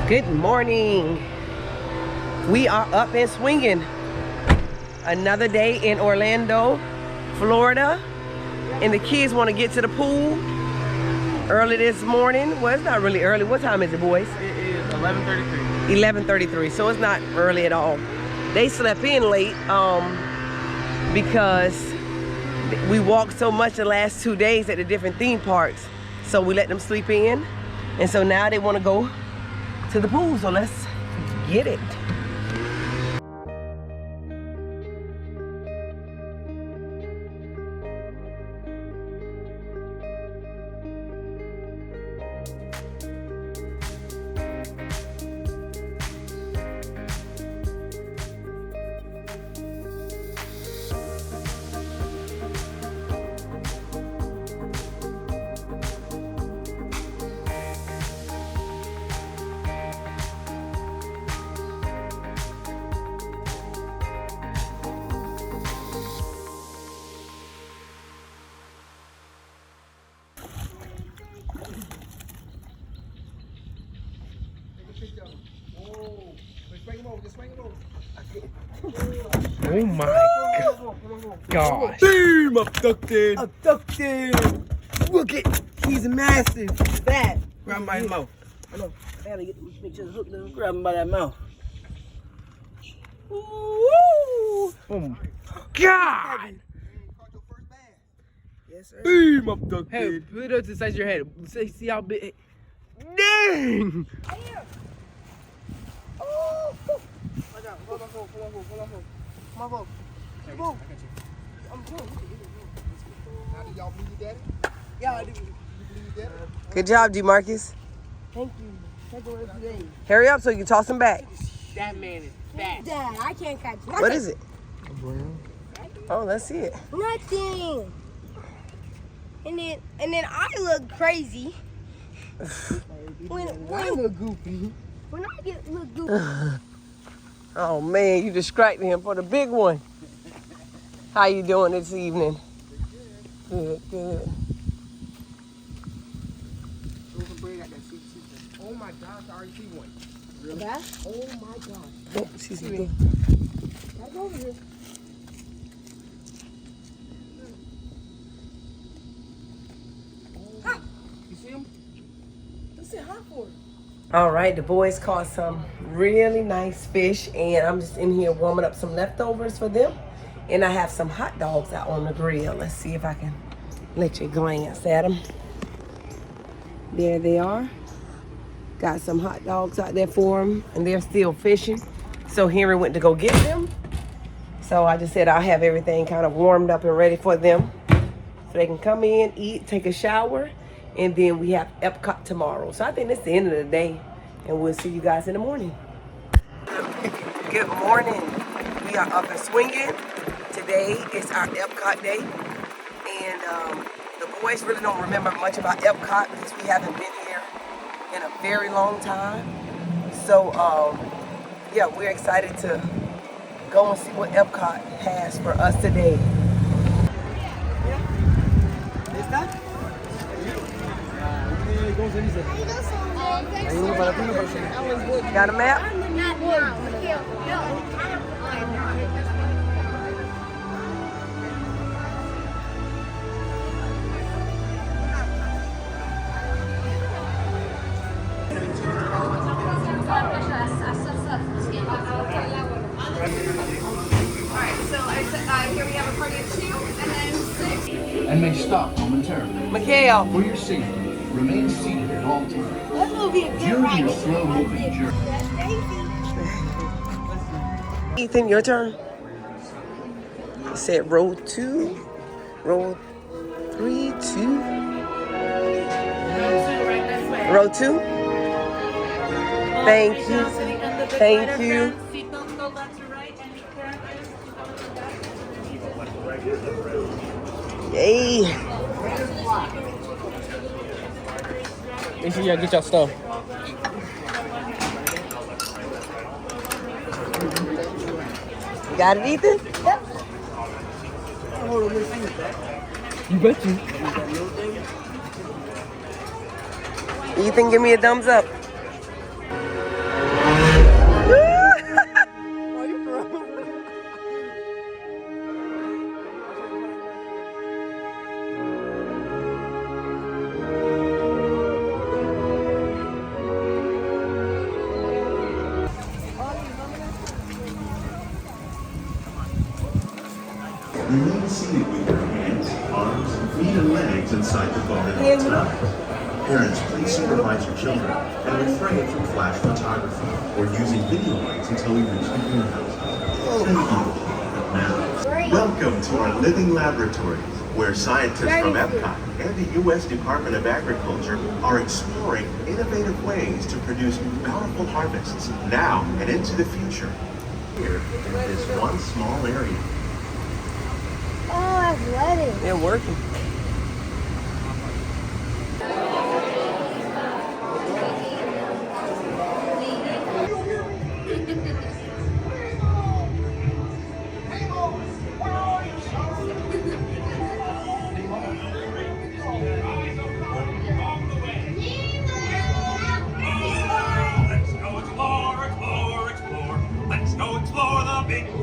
Good morning. We are up and swinging. Another day in Orlando, Florida. And the kids want to get to the pool early this morning. Well, it's not really early. What time is it, boys? It is 11:33. 11:33, so it's not early at all. They slept in late because we walked so much the last 2 days at the different theme parks. So we let them sleep in. And so now they want to go to the pool, so let's get it. Oh my gosh. Boom! Abducted! Abducted! Look it! He's massive! Fat! Grab him by his mouth. I know. I gotta make sure the hook doesn't grab him by that mouth. Woo! Oh my God! Yes, sir. Boom! Abducted. Hey, put it up to the size of your head. See how big. Dang! Oh! Watch out. Hold on, hold on, hold on. Come on, hold. Come on. I'm cool. Now, do y'all believe your daddy? Yeah, I do. You believe your daddy? Good job, DeMarcus. Thank you. Take away today. Hurry up so you can toss him back. That man is fat. Dad, I can't catch nothing. What is it? Oh, let's see it. Nothing. And then I look crazy. when I look goofy. when I look goofy. Oh man, you distracted him for the big one. How you doing this evening? Good, good. Oh my gosh, I already see one. Really? Oh my gosh. Oh, she's good. That's over here. You see him? What's it hot for? All right, the boys caught some really nice fish, and I'm just in here warming up some leftovers for them. And I have some hot dogs out on the grill. Let's see if I can let you glance at them. There they are. Got some hot dogs out there for them, and they're still fishing. So Henry went to go get them. So I just said I'll have everything kind of warmed up and ready for them, so they can come in, eat, take a shower, and then we have Epcot tomorrow. So I think that's the end of the day, and we'll see you guys in the morning. Good morning. We are up and swinging. Today is our Epcot day, and the boys really don't remember much about Epcot because we haven't been here in a very long time. So yeah, we're excited to go and see what Epcot has for us today. Got a map? Here we have a party of 2 and then 6. And may stop momentarily. Mikhail. For your safety, remain seated at all times. That will be a good During ride. your slow-moving journey. Ethan, your turn. It said row 2, row 3, 2. Row 2. Thank you. Thank you. Yay. Make sure y'all get your stuff. You got it, Ethan? Yep. You bet you. Ethan, give me a thumbs up. and legs inside the boat at all times. Parents, please supervise your children and refrain from flash photography or using video lights until we reach the greenhouse. Thank you. Now, welcome to our living laboratory, where scientists from Epcot and the U.S. Department of Agriculture are exploring innovative ways to produce bountiful harvests now and into the future. Here in this one small area. Oh, athletic. They're working.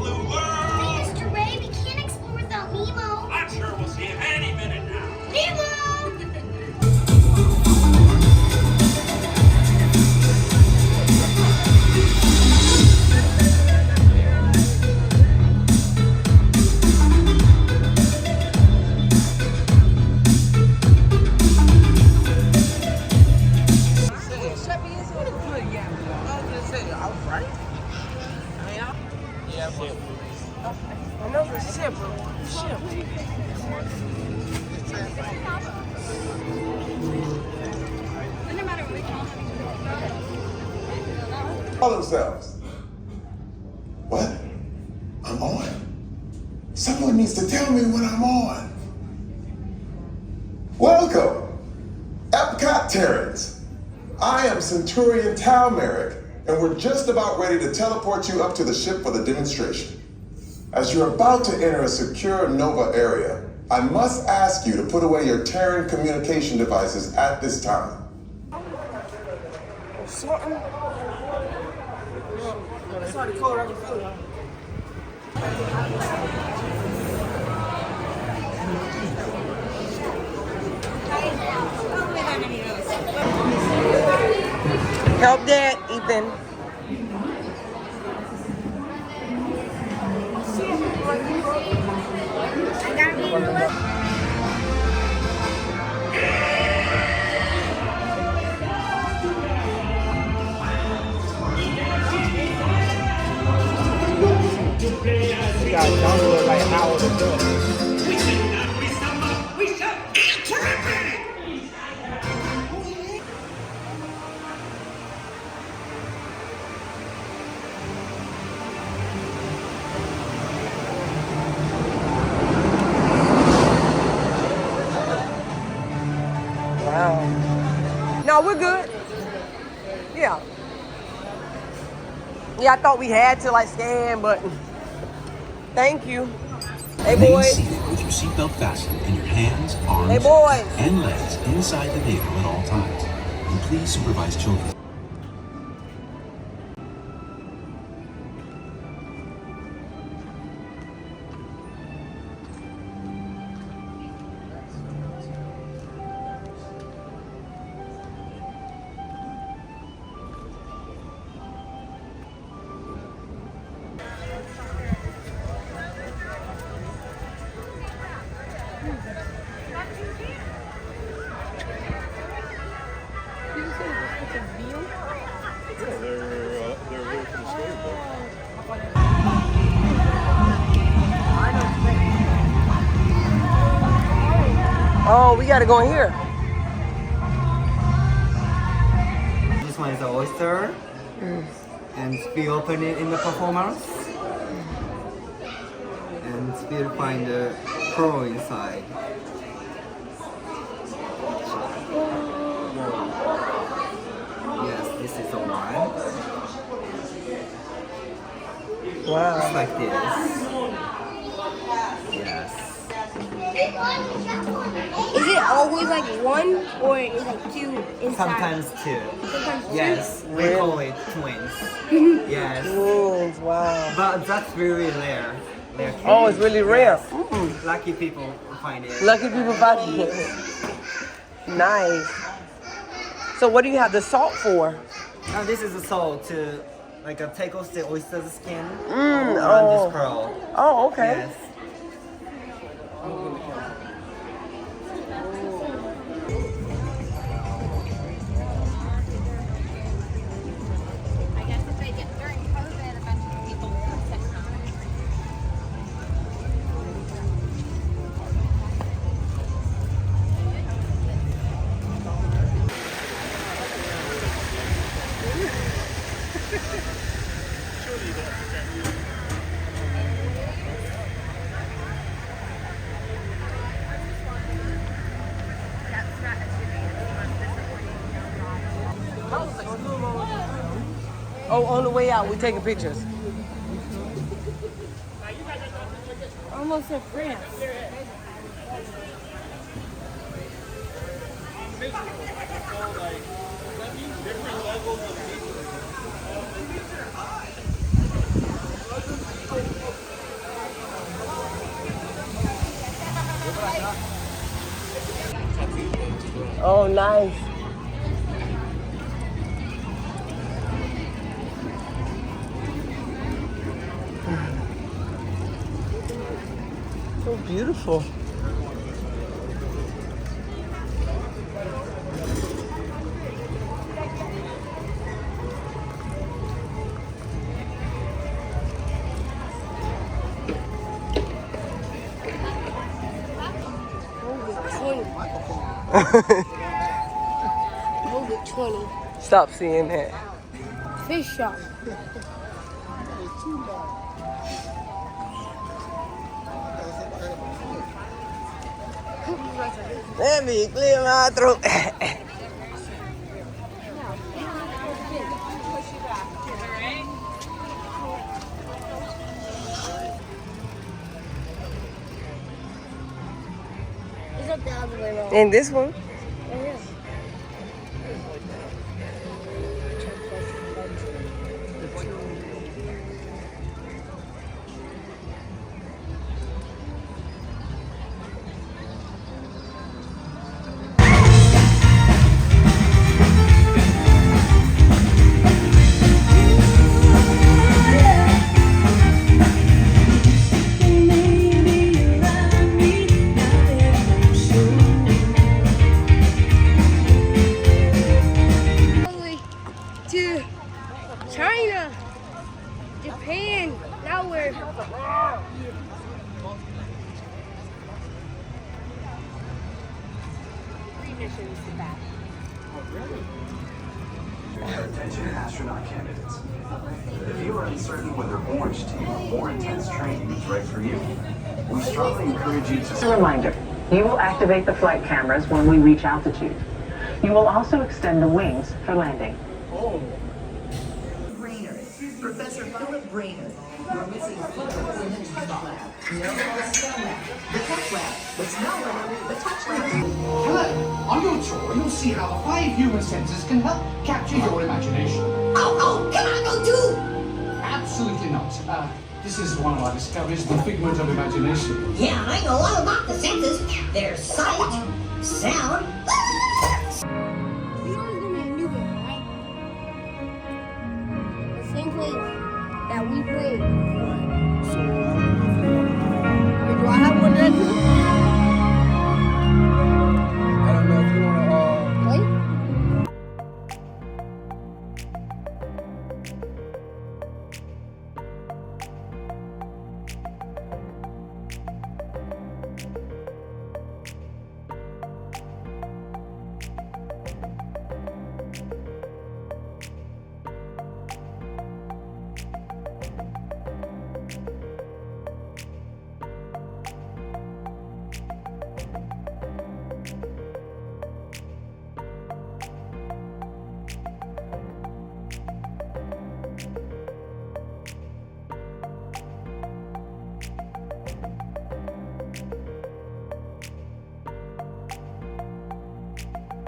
Mr. Ray, we can't explore without Nemo. I'm sure we'll see him any minute now. Nemo! Call themselves. What? I'm on? Someone needs to tell me when I'm on. Welcome, Epcot Terrans. I am Centurion Talmeric, and we're just about ready to teleport you up to the ship for the demonstration. As you're about to enter a secure Nova area, I must ask you to put away your Terran communication devices at this time. Help Dad, Ethan. I gotta read the list. Wow. No, we're good. Yeah. Yeah, I thought we had to like scan, but thank you. Hey Remain boys. seated with your seatbelt fastened and your hands, arms, Hey boys. and legs inside the vehicle at all times. And please supervise children. Oh, we gotta go in here. This one is the oyster, and we open it in the performance, and we'll find the pearl inside. Yes, this is the one. Wow. Just like this. Yes. Is it always like one or is it like two inside? Sometimes two. Sometimes two? Yes, we call it twins. Yes. Twins, wow. But that's really rare. Oh, it's really rare. Yes. Lucky people find it. Lucky people find it. Nice. So what do you have the salt for? Now this is a salt to take off the oyster's skin Oh. around this pearl. Oh, okay. Yes. I guess if they get during COVID, a bunch of people took technology. Oh, on the way out, we taking pictures. Almost at France. Oh, nice. So beautiful. Hold it 20. Stop seeing that. Fish shop. Let me clear my throat. Is that the other way around? And this one? Yeah. To China, Japan, now we're Attention astronaut candidates. If you are uncertain whether orange team or more intense training is right for you, we strongly encourage you to... A reminder, you will activate the flight cameras when we reach altitude. You will also extend the wings for landing. Professor Philip Brainerd. You're missing photos in the touch lab. No more STEM lab. The touch lab. It's no lab, the touch lab. Hello. On your tour, you'll see how the 5 human senses can help capture your imagination. Oh, come on, go do! Absolutely not. This is one of our discoveries, the figment of imagination. Yeah, I know all about the senses. There's sight, sound,